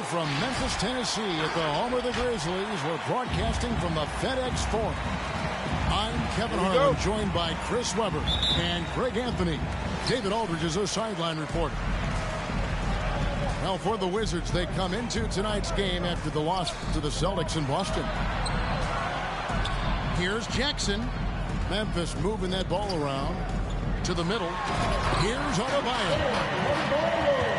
from Memphis, Tennessee, at the home of the Grizzlies. We're broadcasting from the FedEx Forum. I'm Kevin Harlan, joined by Chris Webber and Greg Anthony. David Aldridge is a sideline reporter. Well, for the Wizards, they come into tonight's game after the loss to the Celtics in Boston. Here's Jackson. Memphis moving that ball around to the middle. Here's Adebayo.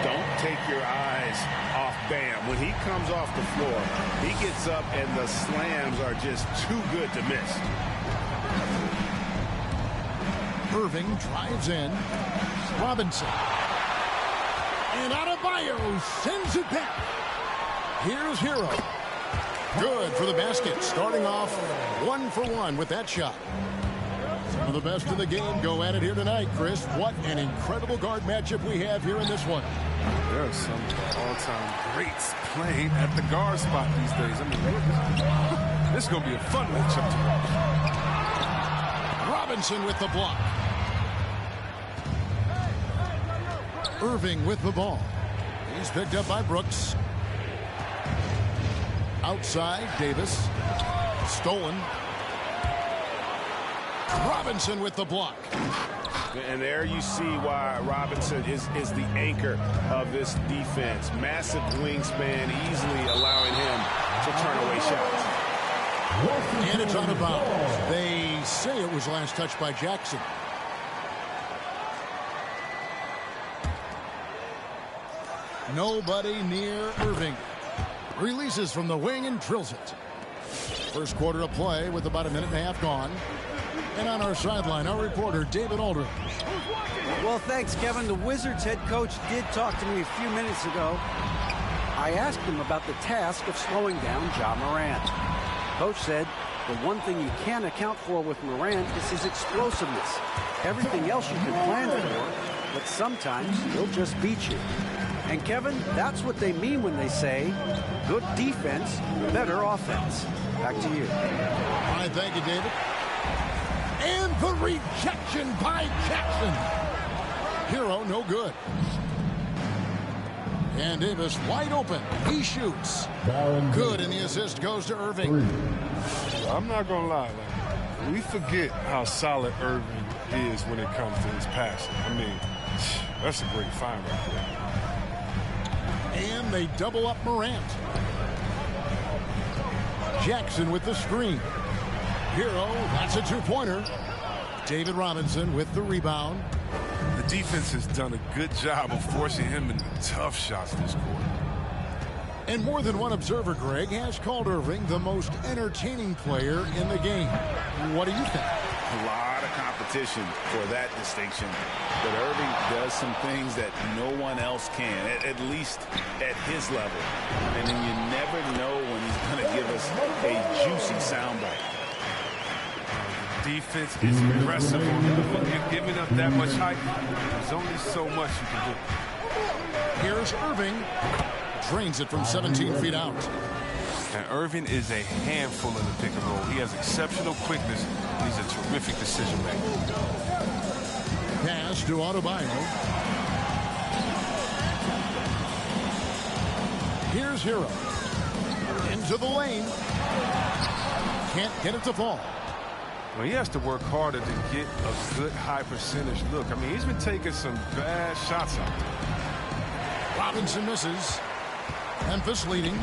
Don't take your eyes off Bam. When he comes off the floor, he gets up and the slams are just too good to miss. Irving drives in. Robinson. And Adebayo sends it back. Here's Hero. Good for the basket. Starting off 1 for 1 with that shot. Some of the best in the game go at it here tonight, Chris. What an incredible guard matchup we have here in this one. There are some all-time greats playing at the guard spot these days. I mean, this is going to be a fun matchup tonight. Robinson with the block. Irving with the ball. He's picked up by Brooks. Outside, Davis. Stolen. Robinson with the block. And there you see why Robinson is the anchor of this defense. Massive wingspan, easily allowing him to turn away shots. And it's out of bounds. They say it was last touched by Jackson. Nobody near Irving. Releases from the wing and drills it. First quarter of play with about a minute and a half gone. And on our sideline, our reporter, David Aldridge. Well, thanks, Kevin. The Wizards head coach did talk to me a few minutes ago. I asked him about the task of slowing down Ja Morant. Coach said the one thing you can't account for with Morant is his explosiveness. Everything else you can plan for, but sometimes he'll just beat you. And, Kevin, that's what they mean when they say good defense, better offense. Back to you. All right, thank you, David. And the rejection by Jackson. Hero, no good. And Davis wide open. He shoots. Good, and the assist goes to Irving. I'm not going to lie. We forget how solid Irving is when it comes to his passing. I mean, that's a great find right there. And they double up Morant. Jackson with the screen. Hero, that's a two-pointer. David Robinson with the rebound. The defense has done a good job of forcing him into tough shots this quarter. And more than one observer, Greg, has called Irving the most entertaining player in the game. What do you think? A lot of competition for that distinction. But Irving does some things that no one else can, at least at his level. And then you never know when he's going to give us a juicy soundbite. Defense is aggressive on him. When you're giving up that much height, there's only so much you can do. Here's Irving. Drains it from 17 feet out. And Irving is a handful in the pick and roll. He has exceptional quickness, and he's a terrific decision maker. Pass to Adebayo. Here's Hero. Into the lane. Can't get it to fall. Well, he has to work harder to get a good high percentage look. I mean, he's been taking some bad shots out there. Robinson misses. Memphis leading.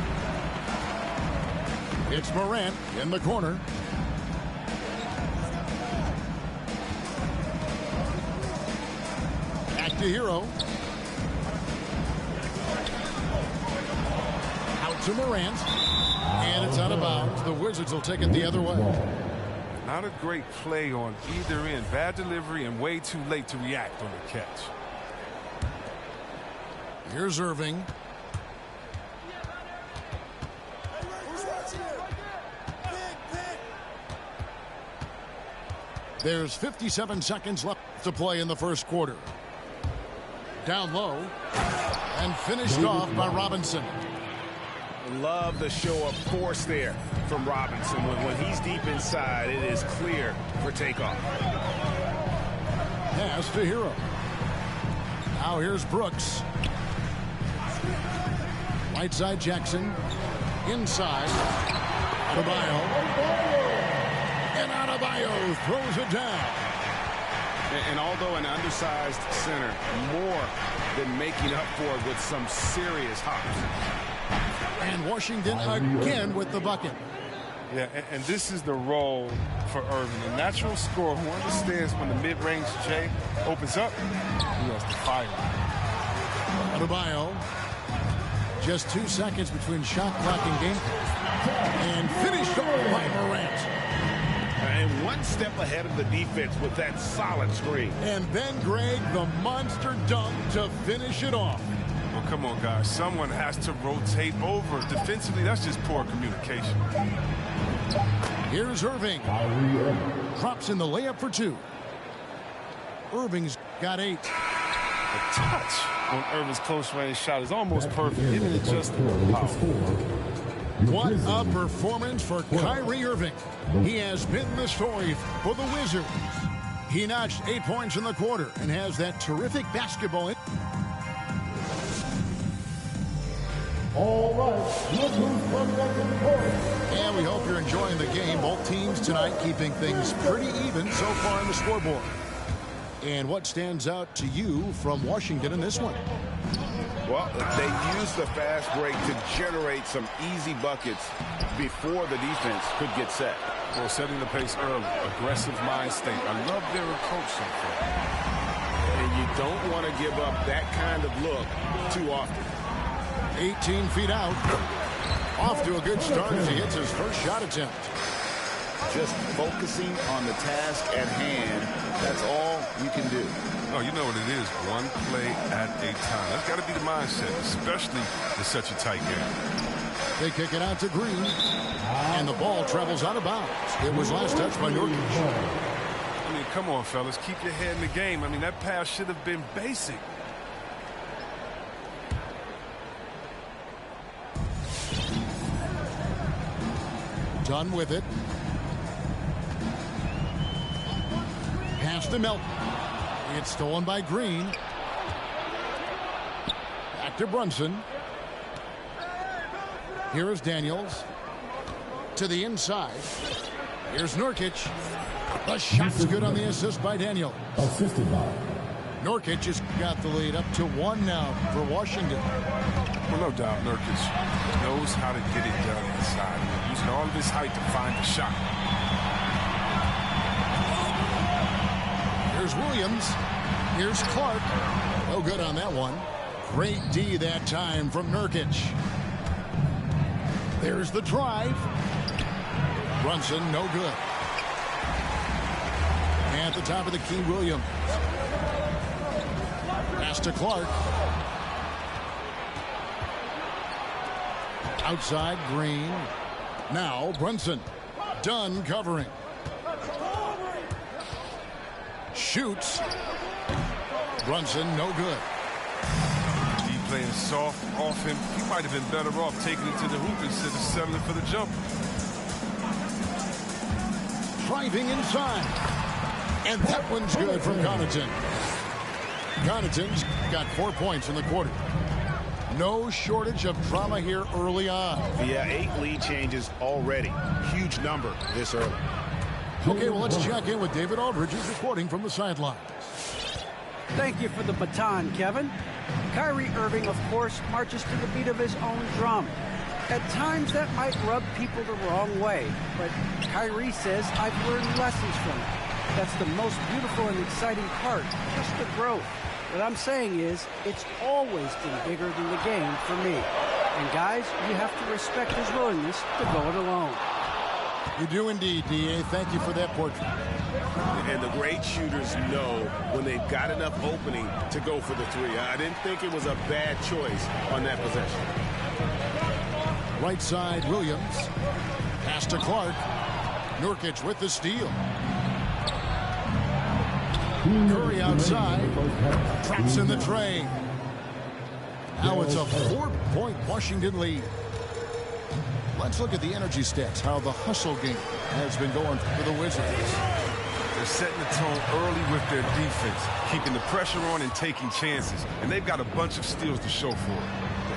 It's Morant in the corner. Back to Hero. Out to Morant. And it's out of bounds. The Wizards will take it the other way. Not a great play on either end. Bad delivery and way too late to react on the catch. Here's Irving. There's 57 seconds left to play in the first quarter. Down low and finished off by Robinson. Love the show of force there from Robinson. When he's deep inside, it is clear for takeoff. Pass to Hero. Now here's Brooks. Right side Jackson. Inside. Adebayo. And Adebayo throws it down. And although an undersized center, more than making up for it with some serious hops. And Washington again with the bucket. Yeah, and this is the role for Irving. A natural scorer who understands when the mid-range J opens up, he has to fire. Adebayo. Just 2 seconds between shot clock and game. And finished off by Morant. And one step ahead of the defense with that solid screen. And then, Greg, the monster dunk to finish it off. Well, come on, guys. Someone has to rotate over. Defensively, that's just poor communication. Here's Irving. Drops in the layup for 2. Irving's got 8. The touch on Irving's close-range shot is almost perfect. Even it just what a performance for Kyrie Irving. He has been the story for the Wizards. He notched 8 points in the quarter and has that terrific basketball. All right, and we hope you're enjoying the game. Both teams tonight keeping things pretty even so far on the scoreboard. And what stands out to you from Washington in this one? Well, they used the fast break to generate some easy buckets before the defense could get set. Well, setting the pace early, aggressive mind state. I love their approach so far. And you don't want to give up that kind of look too often. 18 feet out. Off to a good start as he hits his first shot attempt. Just focusing on the task at hand, that's all you can do. Oh, you know what it is. One play at a time. That's got to be the mindset, especially in such a tight game. They kick it out to Green. And the ball travels out of bounds. It was last touched by Nurkic. I mean, come on, fellas. Keep your head in the game. I mean, that pass should have been basic. Done with it. Pass to Melton. It's stolen by Green. Back to Brunson. Here is Daniels. To the inside. Here's Nurkic. The shot's good on the assist by Daniels. Assisted by Nurkic has got the lead up to 1 now for Washington. Well, no doubt Nurkic knows how to get it done inside. Using all of his height to find the shot. Here's Williams. Here's Clark. No good on that one. Great D that time from Nurkic. There's the drive. Brunson, no good. At the top of the key, Williams. Pass to Clark. Outside, Green. Now, Brunson. Dunn covering. Shoots. Brunson, no good. He playing soft off him. He might have been better off taking it to the hoop instead of settling for the jump. Driving inside. And that one's good from Connaughton. Connaughton's got 4 points in the quarter. No shortage of drama here early on. Yeah, 8 lead changes already. Huge number this early. Okay, well, let's check in with David Aldridge, who's reporting from the sidelines. Thank you for the baton, Kevin. Kyrie Irving, of course, marches to the beat of his own drum. At times, that might rub people the wrong way, but Kyrie says, I've learned lessons from it. That's the most beautiful and exciting part, just the growth. What I'm saying is, it's always been bigger than the game for me. And guys, you have to respect his willingness to go it alone. You do indeed, D.A. Thank you for that portrait. And the great shooters know when they've got enough opening to go for the 3. I didn't think it was a bad choice on that possession. Right side, Williams. Pass to Clark. Nurkic with the steal. Curry outside. Traps in the tray. Now it's a 4-point Washington lead. Let's look at the energy stats, how the hustle game has been going for the Wizards. They're setting the tone early with their defense, keeping the pressure on and taking chances. And they've got a bunch of steals to show for it.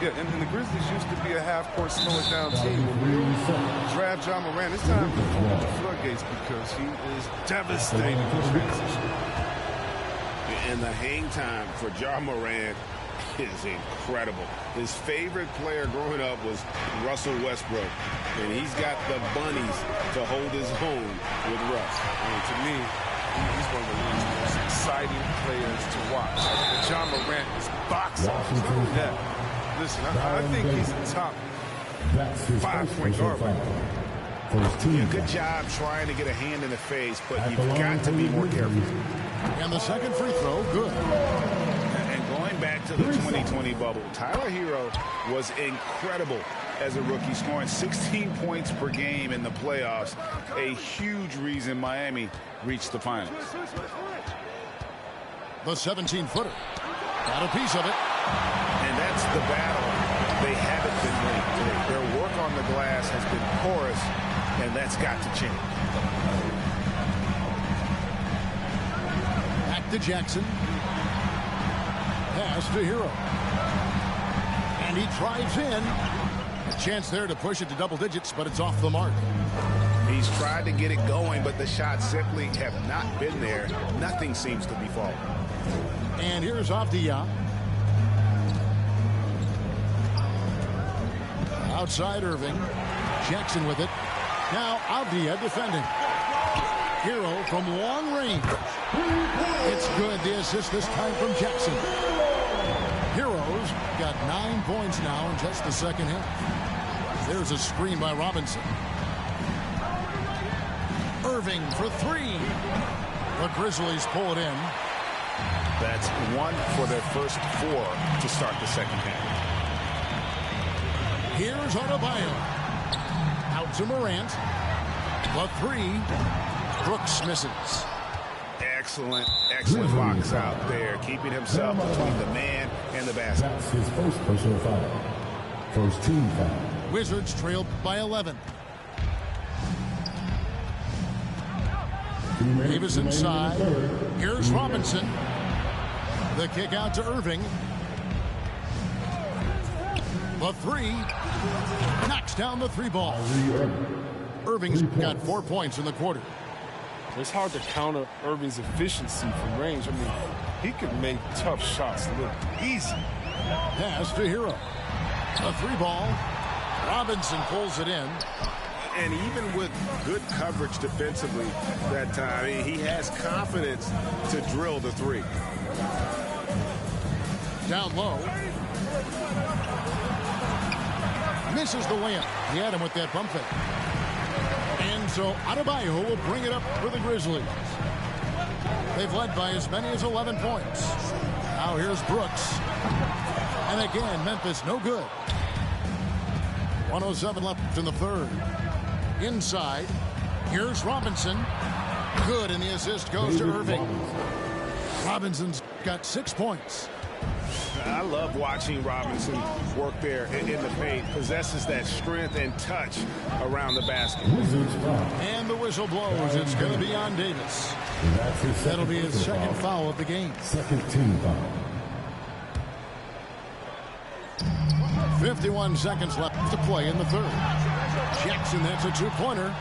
Yeah, and the Grizzlies used to be a half-court slow-it-down team. Draft Ja Morant. It's time to open the floodgates because he is devastating in transition. And the hang time for Ja Morant is incredible. His favorite player growing up was Russell Westbrook, and he's got the bunnies to hold his own with Russ. I mean, to me, he's one of the most exciting players to watch. Ja Morant is boxing. Yeah. Listen, I think he's the top 5-point guard right now. Yeah, good job trying to get a hand in the face, but you've got to be more careful. And the second free throw, good. And going back to the 2020 bubble, Tigerㅓ was incredible as a rookie, scoring 16 points per game in the playoffs. A huge reason Miami reached the finals. The 17-footer. Got a piece of it. And that's the battle they haven't been winning today. Their work on the glass has been porous, and that's got to change. Back to Jackson. Pass to Hero. And he drives in. A chance there to push it to double digits, but it's off the mark. He's tried to get it going, but the shots simply have not been there. Nothing seems to be falling. And here's Avdia. Outside Irving. Jackson with it. Now Avdia defending. Hero from long range. It's good. The assist this time from Jackson. Hero's got 9 points now in just the second half. There's a screen by Robinson. Irving for three. The Grizzlies pull it in. That's one for their first 4 to start the second half. Here's Adebayo. Out to Morant. The three. Brooks misses. Excellent box out there, keeping himself between the man and the basket. That's his first personal foul. First team foul. Wizards trail by 11. Davis inside. Here's Robinson. The kick out to Irving. The three. Knocks down the three ball. Irving's got 4 points in the quarter. It's hard to counter Irving's efficiency from range. I mean, he could make tough shots look easy. Pass to Hero. A three ball. Robinson pulls it in. And even with good coverage defensively that time, he has confidence to drill the three. Down low. Misses the layup. He had him with that pump fake. And so Adebayo will bring it up for the Grizzlies. They've led by as many as 11 points. Now here's Brooks. And again, Memphis no good. 1:07 left in the third. Inside. Here's Robinson. Good, and the assist goes to Irving. Robinson's got 6 points. I love watching Robinson work there in the paint. Possesses that strength and touch around the basket. And the whistle blows. It's going to be on Davis. That'll be his second foul of the game. Second team foul. 51 seconds left to play in the third. Jackson, that's a two-pointer.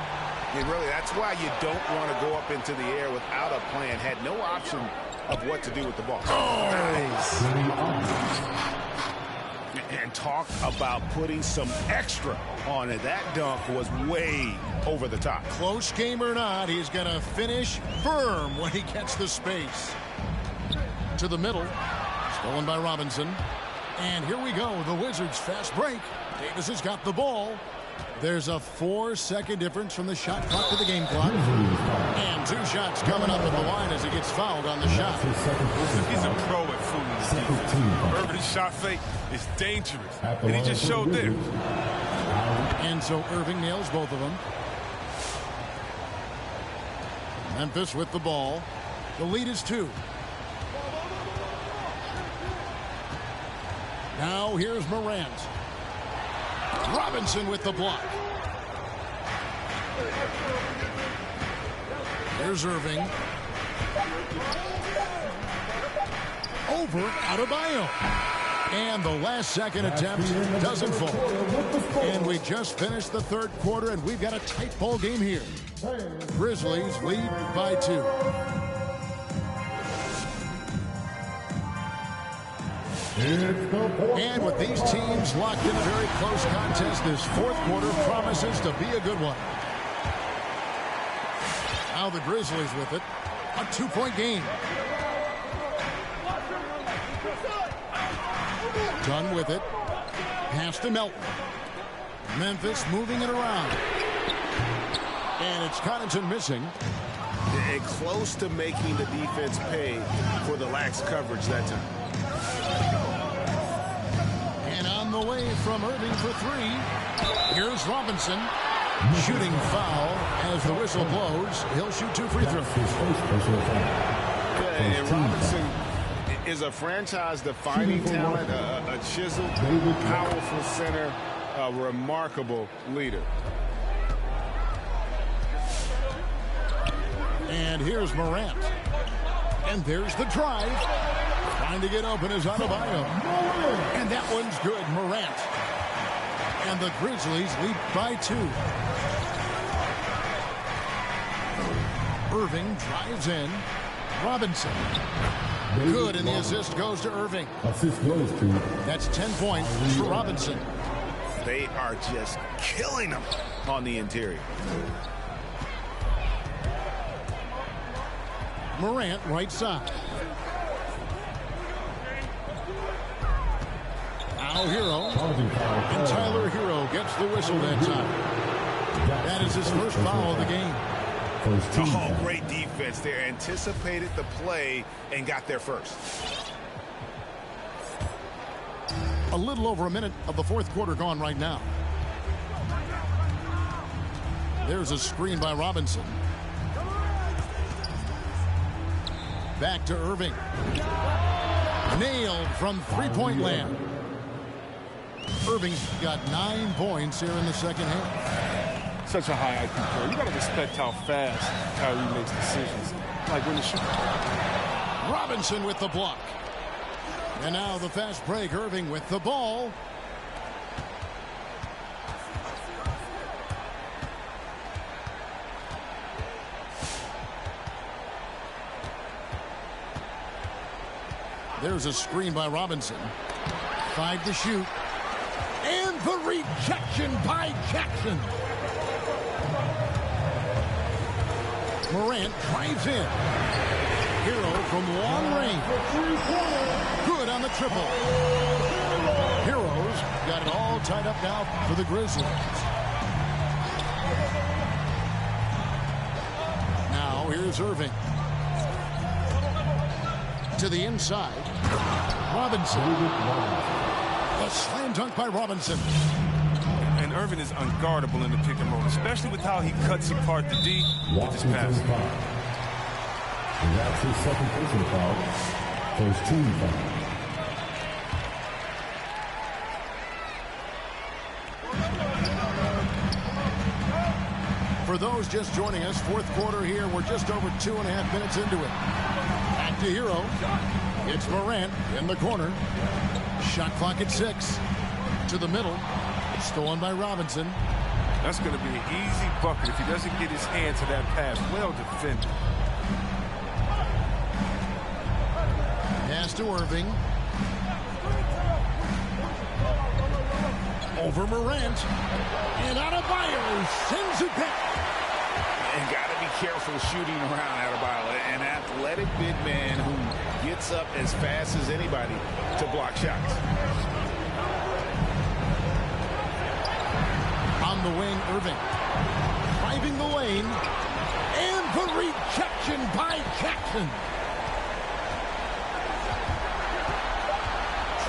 And really, that's why you don't want to go up into the air without a plan. Had no option of what to do with the ball. Nice. And talk about putting some extra on it. That dunk was way over the top. Close game or not, he's going to finish firm when he gets the space. To the middle. Stolen by Robinson. And here we go. The Wizards fast break. Davis has got the ball. There's a 4-second difference from the shot clock to the game clock. And 2 shots coming up at the line as he gets fouled on the shot. He's a pro at fooling the defense. Irving's shot fake is dangerous. And he just showed there. And so Irving nails both of them. Memphis with the ball. The lead is 2. Now here's Morant. Robinson with the block. Here's Irving. Over Adebayo. And the last-second attempt doesn't fall. And we just finished the third quarter, and we've got a tight ball game here. Grizzlies lead by 2. And with these teams locked in a very close contest, this fourth quarter promises to be a good one. Now the Grizzlies with it. A 2-point game. Done with it. Pass to Melton. Memphis moving it around. And it's Connaughton missing. And close to making the defense pay for the lax coverage that time. And on the way from Irving for 3. Here's Robinson. Shooting foul as the whistle blows. He'll shoot 2 free throws. And Robinson is a franchise-defining talent, a chiseled, powerful center, a remarkable leader. And here's Morant. And there's the drive. Trying to get open is Adebayo. And that one's good, Morant. And the Grizzlies lead by 2. Irving drives in. Robinson. Good, and the assist goes to Irving. Assist goes to. That's 10 points for Robinson. They are just killing them on the interior. Morant right side. Now Hero. And Tyler Hero gets the whistle that time. That is his first foul of the game. Oh, great defense there. Anticipated the play and got there first. A little over a minute of the fourth quarter gone right now. There's a screen by Robinson. Back to Irving. Nailed from three-point land. Irving's got 9 points here in the second half. Such a high IQ player. You got to respect how fast Kyrie makes decisions. Like when the shoot. Robinson with the block. And now the fast break. Irving with the ball. There's a screen by Robinson. 5 to shoot. And the rejection by Jackson. Morant drives in. Hero from long range. Good on the triple. Hero's got it all tied up now for the Grizzlies. Now here's Irving. To the inside. Robinson. A slam dunk by Robinson. And Irving is unguardable in the pick and roll, especially with how he cuts apart the D with his pass. And that's his second personal foul. First team foul. For those just joining us, fourth quarter here. We're just over 2.5 minutes into it. Back to Hero. It's Morant in the corner. Shot clock at 6. To the middle. Stolen by Robinson. That's going to be an easy bucket if he doesn't get his hand to that pass. Well defended. Pass to Irving. Over Morant. And Adebayo sends it back. And got to be careful shooting around Adebayo. An athletic big man who gets up as fast as anybody to block shots. On the wing, Irving. Driving the lane. And the rejection by Jackson.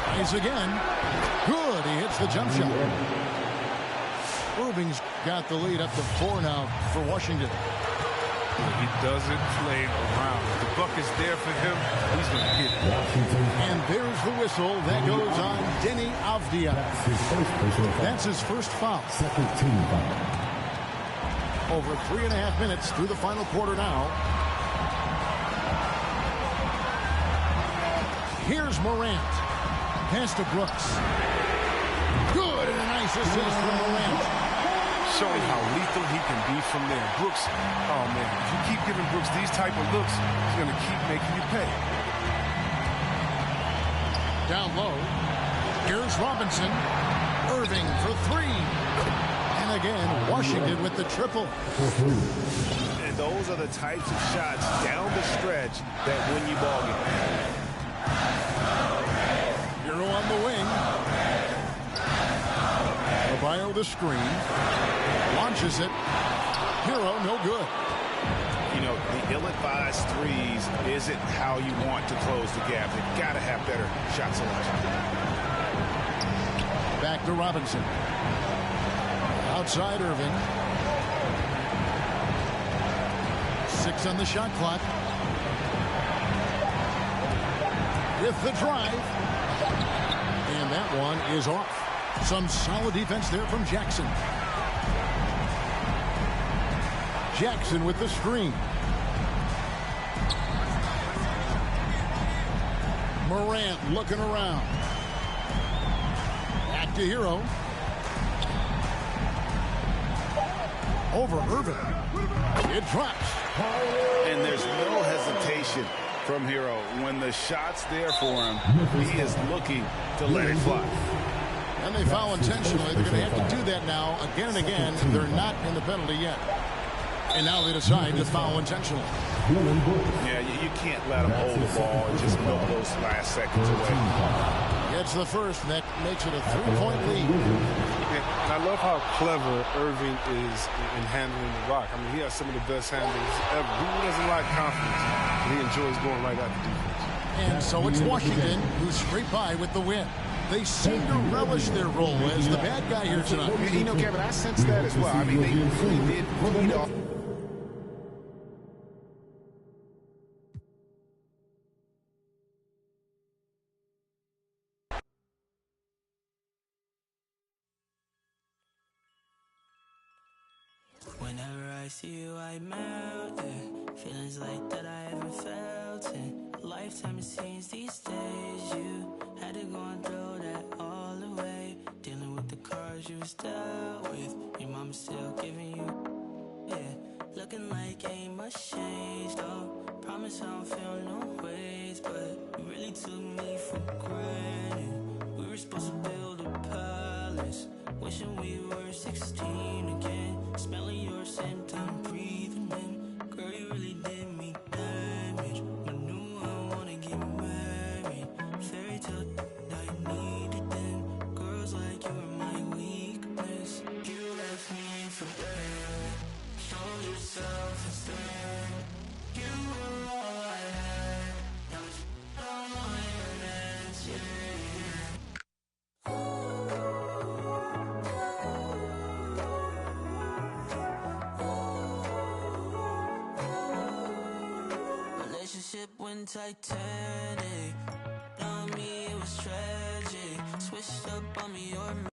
Tries again. Good. He hits the jump shot. Irving's got the lead up to 4 now for Washington. He doesn't play around. If the bucket's there for him, he's going to hit it. And there's the whistle that goes on Deni Avdija. That's his first foul. Second team foul. Over 3.5 minutes through the final quarter now. Here's Morant. pass to Brooks. Good, and a nice assist from Morant. Showing how lethal he can be from there. Brooks, oh man, if you keep giving Brooks these type of looks, he's going to keep making you pay. Down low. Here's Robinson. Irving for three. And again, Washington with the triple. And those are the types of shots down the stretch that win you ball games. Hero on the wing. Adebayo the screen. Launches it. Hero no good. You know, the ill-advised threes isn't how you want to close the gap. They've got to have better shot selection. Back to Robinson. Outside Irving. 6 on the shot clock. With the drive. And that one is off. Some solid defense there from Jackson. Jackson with the screen. Morant looking around. Back to Hero. Over Irving. It drops. And there's no hesitation from Hero. When the shot's there for him, he is looking to let it fly. And they foul intentionally. They're going to have to do that now again and again. They're not in the penalty yet. And now they decide to foul intentionally. Yeah, you can't let him hold the ball and just milk those last seconds away. Gets the first, and that makes it a 3-point lead. Yeah, I love how clever Irving is in handling the rock. I mean, he has some of the best handles ever. Who doesn't like confidence? He enjoys going right at the defense. And so it's Washington who scrape by with the win. They seem to relish their role as the bad guy here tonight. You know, Kevin, I sense that as well. I mean, they really did feed off. Whenever I see you, I melt, yeah. Feelings like that I haven't felt in a lifetime, it seems these days. You had to go and throw that all away. Dealing with the cards you was dealt with. Your mama still giving you, yeah. Looking like ain't much changed, though. Promise I don't feel no ways, but you really took me for granted. We were supposed to build a palace. Wishing we were 16 again. Smelling your scent, I'm breathing in. Girl, you really did me damage. I knew I wanna get married. Fairy tale I needed then. Girls like you are my weakness. You left me for dead. Showed yourself instead. You were all I had. Now it's all on your hands, yeah. Went Titanic. On me it was tragic. Switched up on me, your